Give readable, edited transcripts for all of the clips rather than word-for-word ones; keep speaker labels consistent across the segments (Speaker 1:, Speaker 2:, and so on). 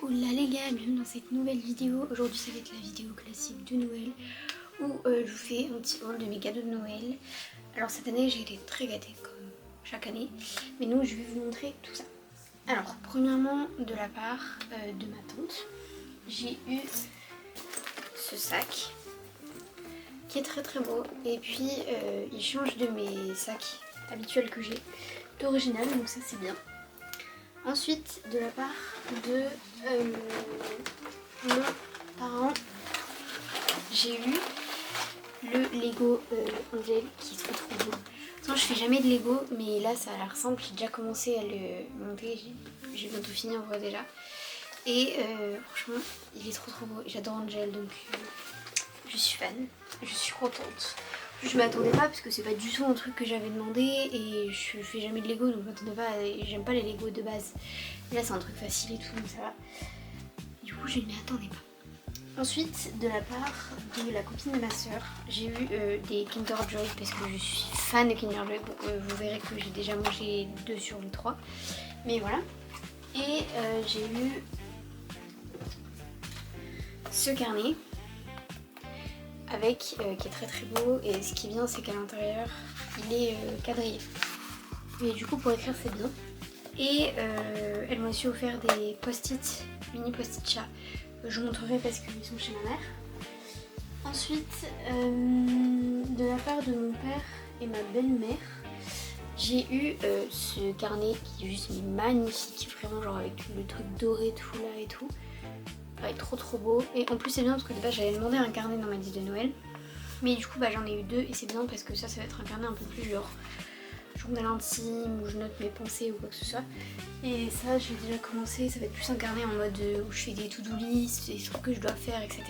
Speaker 1: Hola les gars, bienvenue dans cette nouvelle vidéo. Aujourd'hui ça va être la vidéo classique de Noël où je vous fais un petit haul de mes cadeaux de Noël. Alors cette année j'ai été très gâtée comme chaque année, mais nous je vais vous montrer tout ça. Alors premièrement de la part de ma tante, j'ai eu ce sac qui est très beau et puis il change de mes sacs habituels que j'ai d'Original, donc ça c'est bien. Ensuite, de la part de mon parent, j'ai eu le Lego Angel qui est trop beau. Attends, je fais jamais de Lego, mais là ça a l'air simple. J'ai déjà commencé à le monter, j'ai bientôt fini en vrai déjà. Et franchement, il est trop beau. J'adore Angel, donc je suis fan, je suis contente. Je m'attendais pas parce que c'est pas du tout un truc que j'avais demandé et je fais jamais de Lego, donc je m'attendais pas, j'aime pas les Lego de base. Et là c'est un truc facile et tout, donc ça va. Du coup je ne m'y attendais pas. Ensuite, de la part de la copine de ma soeur, j'ai eu des Kinder Joy parce que je suis fan de Kinder Joy. Vous verrez que j'ai déjà mangé 2 sur les 3. Mais voilà. Et j'ai eu ce carnet avec qui est très beau, et ce qui est bien c'est qu'à l'intérieur il est quadrillé et du coup pour écrire c'est bien. Et elle m'a aussi offert des post-it, mini post-it chat, je vous montrerai parce qu'ils sont chez ma mère. Ensuite de la part de mon père et ma belle-mère, j'ai eu ce carnet qui est juste magnifique, vraiment genre avec le truc doré tout là et tout. Ouais, trop beau. Et en plus c'est bien parce que de base j'avais demandé un carnet dans ma liste de Noël, mais du coup j'en ai eu 2 et c'est bien parce que ça va être un carnet un peu plus genre journal intime où je note mes pensées ou quoi que ce soit. Et ça j'ai déjà commencé, ça va être plus un carnet en mode où je fais des to-do list, des trucs que je dois faire, etc.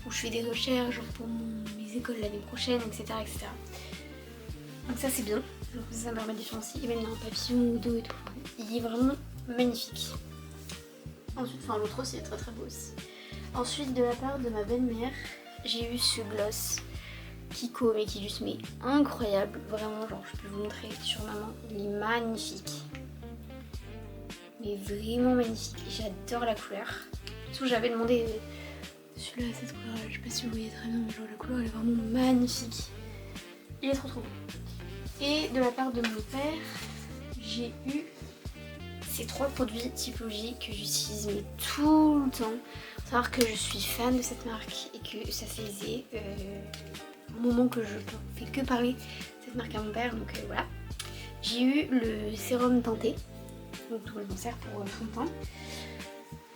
Speaker 1: Où je fais des recherches genre pour mes écoles l'année prochaine, etc. Donc ça c'est bien, donc ça me permet de différencier. Et même il y a un papillon au dos et tout, il est vraiment magnifique. Ensuite, enfin l'autre aussi est très beau aussi. Ensuite, de la part de ma belle-mère, j'ai eu ce gloss Kiko, mais qui est juste incroyable. Vraiment, genre je peux vous montrer sur ma main, il est magnifique. Mais vraiment magnifique, j'adore la couleur. Surtout j'avais demandé celui-là, cette couleur, je sais pas si vous voyez très bien, mais genre la couleur elle est vraiment magnifique. Il est trop beau. Et de la part de mon père, j'ai eu ces 3 produits typologie que j'utilise mais tout le temps. Faut savoir que je suis fan de cette marque et que ça faisait un moment que je fais que parler de cette marque à mon père, donc voilà. J'ai eu le sérum teinté, donc tout le cancer pour fond de teint.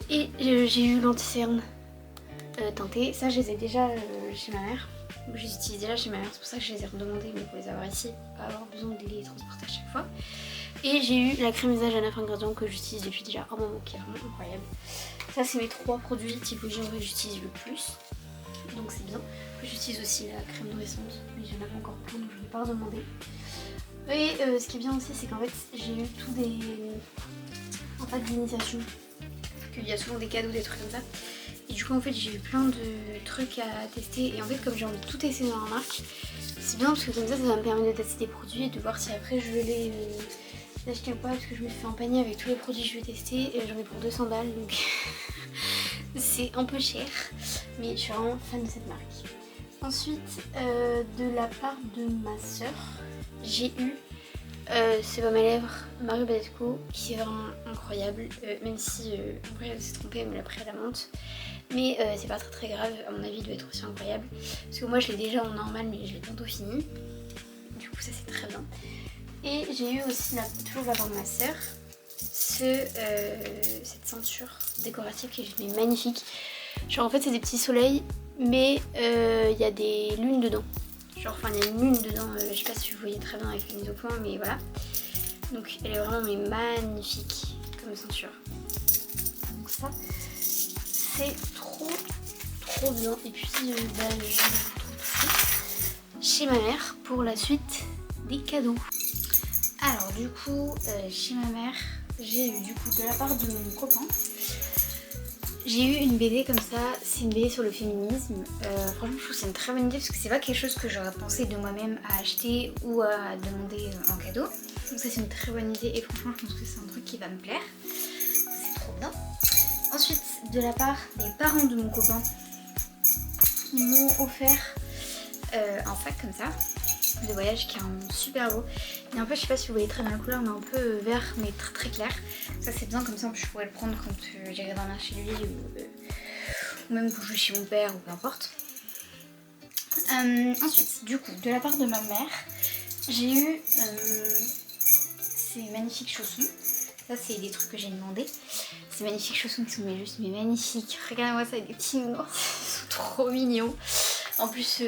Speaker 1: Et j'ai eu l'anti-cerne teinté, ça je les ai déjà chez ma mère. Je les utilise déjà chez ma mère, c'est pour ça que je les ai redemandés, mais pour les avoir ici, pas avoir besoin de les transporter à chaque fois. Et j'ai eu la crème visage à 9 ingrédients que j'utilise depuis déjà un moment, qui est vraiment incroyable. Ça c'est mes 3 produits typologie en vrai que j'utilise le plus, donc c'est bien. J'utilise aussi la crème nourrissante, mais j'en avais encore plein donc je ne vais pas redemander. Et ce qui est bien aussi c'est qu'en fait j'ai eu tous des pack d'initiation, qu'il y a souvent des cadeaux, des trucs comme ça. Et du coup en fait j'ai eu plein de trucs à tester, et en fait comme j'ai envie de tout tester dans la marque, c'est bien parce que comme ça va me permettre de tester des produits et de voir si après je veux les acheter ou pas, parce que je me suis fait un panier avec tous les produits que je vais tester et j'en ai pour 200 balles donc c'est un peu cher, mais je suis vraiment fan de cette marque. Ensuite de la part de ma soeur, j'ai eu c'est pas mes lèvres Mario Badescu qui est vraiment incroyable, même si après elle s'est trompée, elle me l'a pris à la menthe, mais c'est pas très grave, à mon avis il doit être aussi incroyable parce que moi je l'ai déjà en normal mais je l'ai bientôt fini, du coup ça c'est très bien. Et j'ai eu aussi toujours de la part de ma soeur cette ceinture décorative qui est juste magnifique. Genre en fait c'est des petits soleils mais il y a des lunes dedans. Genre enfin il y a une lune dedans, je sais pas si vous voyez très bien avec la mise au point, mais voilà. Donc elle est vraiment magnifique comme ceinture. Donc ça c'est trop bien. Et puis je retrouve chez ma mère pour la suite des cadeaux. Alors du coup chez ma mère j'ai eu du coup de la part de mon copain, j'ai eu une BD comme ça, c'est une BD sur le féminisme. Franchement je trouve que c'est une très bonne idée parce que c'est pas quelque chose que j'aurais pensé de moi-même à acheter ou à demander en cadeau. Donc ça c'est une très bonne idée et franchement je pense que c'est un truc qui va me plaire. C'est trop bien. Ensuite, de la part des parents de mon copain, ils m'ont offert un sac comme ça de voyage qui est un super beau. Et un peu, je sais pas si vous voyez très bien la couleur, mais un peu vert mais très très clair. Ça c'est bien, comme ça je pourrais le prendre quand j'irai dormir chez lui ou même quand je suis chez mon père ou peu importe. Ensuite, du coup, de la part de ma mère, j'ai eu ces magnifiques chaussons. Ça c'est des trucs que j'ai demandé. Ces magnifiques chaussons qui sont juste magnifiques. Regardez-moi ça, avec des petits nounours, ils sont trop mignons. En plus,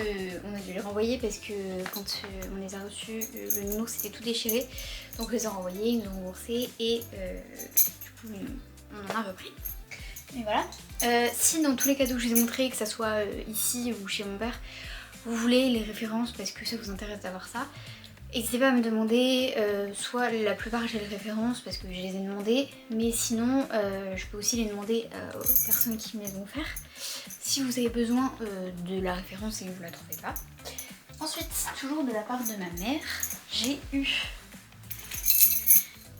Speaker 1: on a dû les renvoyer parce que quand on les a reçus, le nounours c'était tout déchiré. Donc on les a renvoyés, ils nous ont remboursé et du coup on en a repris. Et voilà. Si dans tous les cadeaux que je vous ai montrés, que ça soit ici ou chez mon père, vous voulez les références parce que ça vous intéresse d'avoir ça, n'hésitez pas à me demander, soit la plupart j'ai les références parce que je les ai demandées, mais sinon je peux aussi les demander aux personnes qui me les ont offertes. Si vous avez besoin de la référence et que vous la trouvez pas. Ensuite, toujours de la part de ma mère, j'ai eu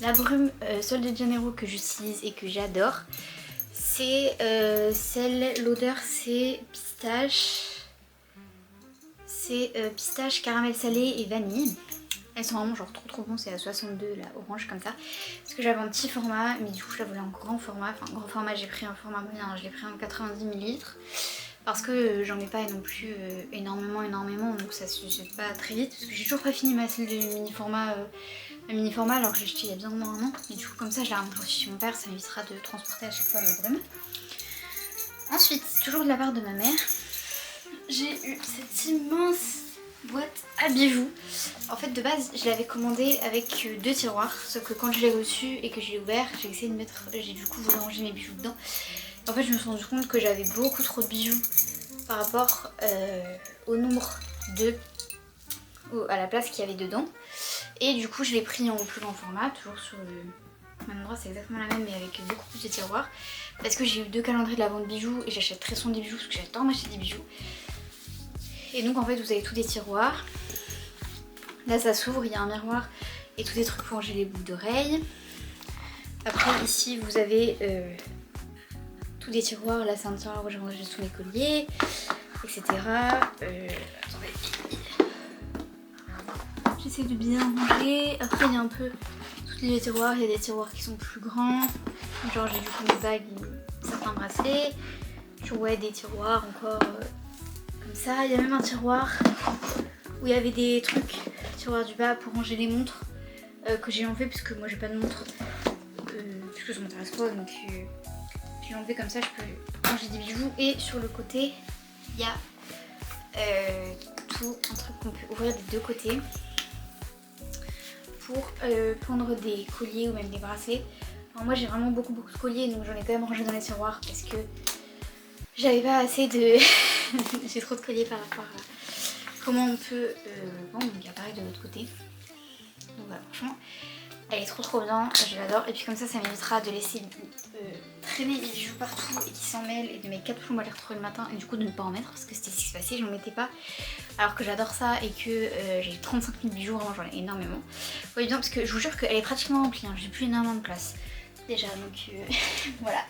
Speaker 1: la brume Sol de Janeiro que j'utilise et que j'adore. C'est l'odeur c'est pistache. C'est pistache, caramel salé et vanille. Elles sont vraiment genre trop bonnes, c'est à 62 là, orange comme ça. Parce que j'avais un petit format, mais du coup je la voulais en grand format. Enfin grand format, j'ai pris un format moyen, je l'ai pris en 90 ml. Parce que j'en ai pas non plus énormément, donc ça se jette pas très vite. Parce que j'ai toujours pas fini ma selle de mini format, alors que j'ai acheté il y a bien au moins un an. Et du coup comme ça je la remonte chez mon père, ça m'évitera de transporter à chaque fois ma brume. Ensuite, toujours de la part de ma mère, j'ai eu cette immense boîte à bijoux. En fait de base je l'avais commandée avec 2 tiroirs, sauf que quand je l'ai reçue et que je l'ai ouvert, j'ai essayé de mettre, j'ai du coup voulu ranger mes bijoux dedans. En fait je me suis rendu compte que j'avais beaucoup trop de bijoux par rapport au nombre à la place qu'il y avait dedans. Et du coup je l'ai pris en plus grand format, toujours sur le même endroit, c'est exactement la même mais avec beaucoup plus de tiroirs. Parce que j'ai eu 2 calendriers de la vente bijoux et j'achète très souvent des bijoux parce que j'adore m'acheter des bijoux. Et donc en fait vous avez tous des tiroirs. Là ça s'ouvre, il y a un miroir et tous des trucs pour ranger les boucles d'oreilles. Après ici vous avez tous des tiroirs, là c'est un tiroir où j'ai rangé tous mes colliers, etc. Attendez. J'essaie de bien ranger. Après il y a un peu tous les tiroirs, il y a des tiroirs qui sont plus grands. Genre j'ai du coup mes bagues et certains bracelets. Ouais, des tiroirs encore comme ça. Il y a même un tiroir où il y avait des trucs, tiroir du bas pour ranger les montres que j'ai enlevé parce que moi j'ai pas de montre. Parce que ça m'intéresse pas donc j'ai enlevé comme ça, je peux ranger des bijoux. Et sur le côté, il y a tout un truc qu'on peut ouvrir des deux côtés pour prendre des colliers ou même des bracelets. Alors moi j'ai vraiment beaucoup de colliers donc j'en ai quand même rangé dans les tiroirs parce que j'avais pas assez de... j'ai trop de colliers par rapport à comment on peut... Bon, donc il y a pareil de l'autre côté. Donc voilà, franchement, elle est trop bien, je l'adore. Et puis comme ça m'évitera de laisser traîner les bijoux partout et qui s'en mêlent et de mes 4 plombs à les retrouver le matin et du coup de ne pas en mettre parce que c'était ce qui se passait, je n'en mettais pas. Alors que j'adore ça et que j'ai 35 000 bijoux, vraiment j'en ai énormément. Vous voyez bien parce que je vous jure qu'elle est pratiquement remplie, hein. J'ai plus énormément de place déjà donc voilà.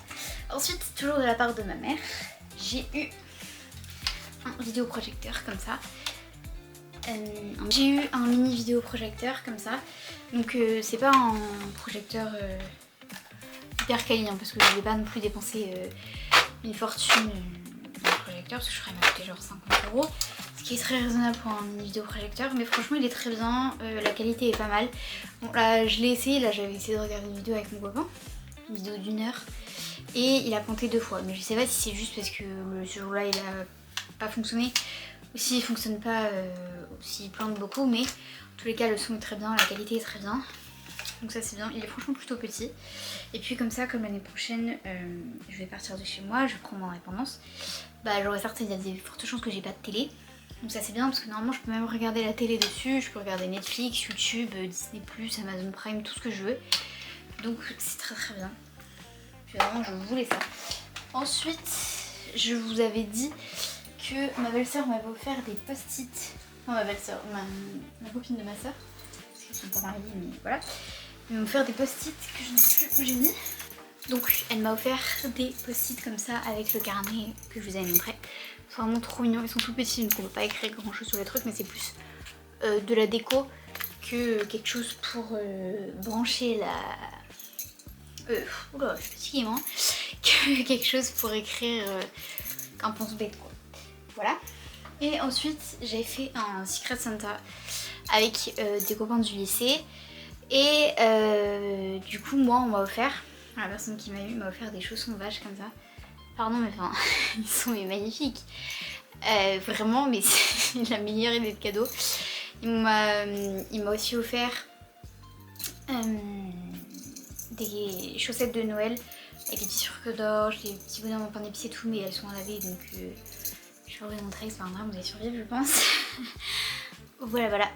Speaker 1: Ensuite, toujours de la part de ma mère, j'ai eu un vidéoprojecteur comme ça. J'ai eu un mini vidéoprojecteur comme ça. Donc c'est pas un projecteur hyper quali hein, parce que je n'ai pas non plus dépensé une fortune dans le projecteur parce que je ferais m'acheter genre 50 €. Ce qui est très raisonnable pour un mini vidéoprojecteur. Mais franchement il est très bien, la qualité est pas mal. Bon là je l'ai essayé, là j'avais essayé de regarder une vidéo avec mon copain. Une vidéo d'1 heure. Et il a planté 2 fois. Mais je sais pas si c'est juste parce que ce jour là il a pas fonctionné. Ou s'il fonctionne pas, ou s'il plante beaucoup. Mais en tous les cas le son est très bien, la qualité est très bien. Donc ça c'est bien, il est franchement plutôt petit. Et puis comme ça, comme l'année prochaine je vais partir de chez moi, je prends mon indépendance. Bah j'aurais certes, il y a des fortes chances que j'ai pas de télé. Donc ça c'est bien parce que normalement je peux même regarder la télé dessus. Je peux regarder Netflix, YouTube, Disney+, Amazon Prime, tout ce que je veux. Donc c'est très bien. Puis vraiment je voulais ça. Ensuite je vous avais dit que ma belle-sœur m'avait offert des post-it. Non ma belle-sœur, ma copine de ma sœur. Parce qu'ils sont pas mariés mais voilà. Ils m'ont offert des post-it que je ne sais plus où j'ai mis.
Speaker 2: Donc elle m'a offert des post-it comme ça avec le carnet que je vous avais montré. C'est vraiment trop mignon, ils sont tout petits donc on peut pas écrire grand chose sur les trucs mais c'est plus de la déco que quelque chose pour brancher la... oula je suis fatiguée moi. Que quelque chose pour écrire un pense-bête quoi. Voilà. Et ensuite j'ai fait un Secret Santa avec des copains du lycée. Et du coup moi on m'a offert, la personne qui m'a eu m'a offert des chaussons vaches comme ça. Pardon mais enfin ils sont magnifiques. Vraiment mais c'est la meilleure idée de cadeau. Il m'a aussi offert des chaussettes de Noël avec des petits sucres d'orge, des petits bonhommes en pain d'épices et tout, mais elles sont à laver donc je vais vous montrer, c'est pas un drame, vous allez survivre je pense. Voilà voilà.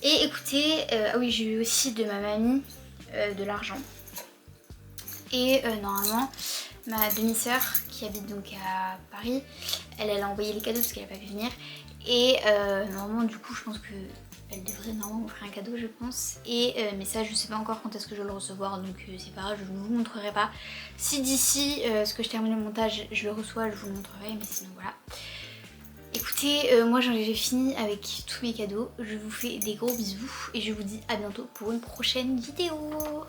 Speaker 2: Et écoutez, ah oui j'ai eu aussi de ma mamie de l'argent. Et normalement ma demi-sœur qui habite donc à Paris, elle a envoyé les cadeaux parce qu'elle n'a pas pu venir. Et normalement du coup je pense que elle devrait normalement m'offrir un cadeau je pense. Et mais ça je sais pas encore quand est-ce que je vais le recevoir donc c'est pas grave, je ne vous montrerai pas. Si d'ici ce que je termine le montage je le reçois je vous le montrerai mais sinon voilà. Écoutez, moi j'ai fini avec tous mes cadeaux, je vous fais des gros bisous et je vous dis à bientôt pour une prochaine vidéo.